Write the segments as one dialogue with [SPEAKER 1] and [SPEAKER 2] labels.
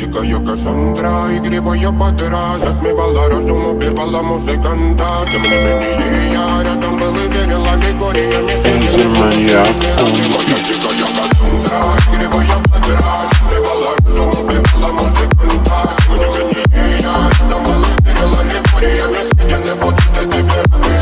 [SPEAKER 1] дикая Кассандра, игривая подра, затмевала разум, убивала музыканта. Тем не менее я рядом был и верил аллегориями.
[SPEAKER 2] Энтиманьяк.
[SPEAKER 1] Моя дикая Кассандра, игривая подра, затмевала разум, убивала музыканта. Тем не менее я рядом был и верил аллегориями. Съедены будут эти пираты.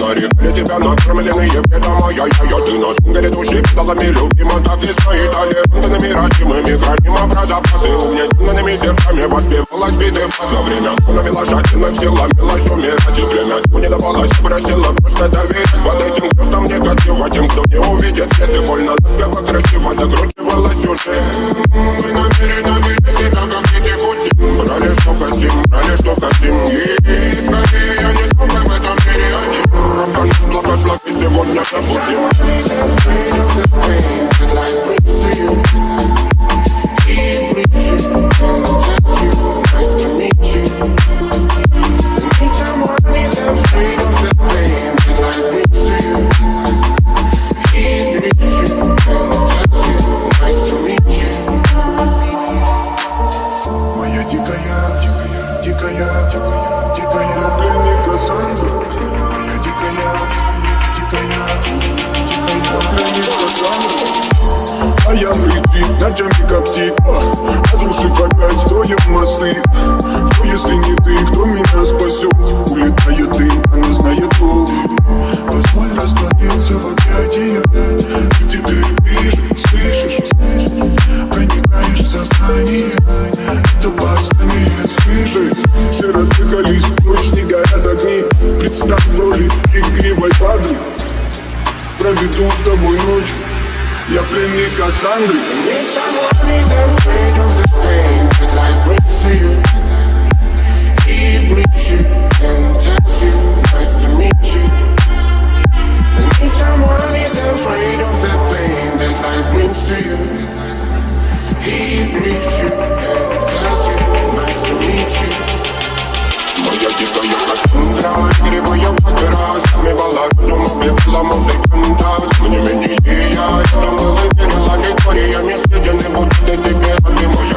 [SPEAKER 1] Нарекли тебя накормленные бредом, ай-яй-яй, ты на сунгере души педалами любима, так и свои талентами родимыми храним образопасы, угнетенными сердцами воспевалась биты за время, навела жадных сил, ломилась умирать, и время не давалось, просила просто доверять под этим кто-то негатива, тем, кто не увидит свет, и больно ласково, красиво закручивала сюжет. Мы намерены себя, как дети кутим, брали что хотим, и скорее я не смог в этом мире один. Рок-н-ролл с благослови сегодня забудем.
[SPEAKER 3] А я прийти, ночами коптит, разрушив опять, строим мосты. Кто, если не ты, кто меня спасет? Улетает дым, она знает пол. Позволь раствориться в объятиях. Ты теперь видишь, слышишь, проникаешь в сознание. Это бастание слышит. Все разъехались, ночь не горят огни. Представь в роли игривой падры. Проведу с тобой ночь. Я пленник Кассандры.
[SPEAKER 1] Need someone who's afraid of the pain that life brings to you. He breathes you and tells you, nice to meet you. I need someone who's afraid of the pain that life brings to you. He breathes you and tells you, nice to meet you. Моя дикая Кассандра, игривая подра, затмевала разум, убивала музыканта. Тем не менее я рядом был и верил аллегориями. Съедены будут эти пираты.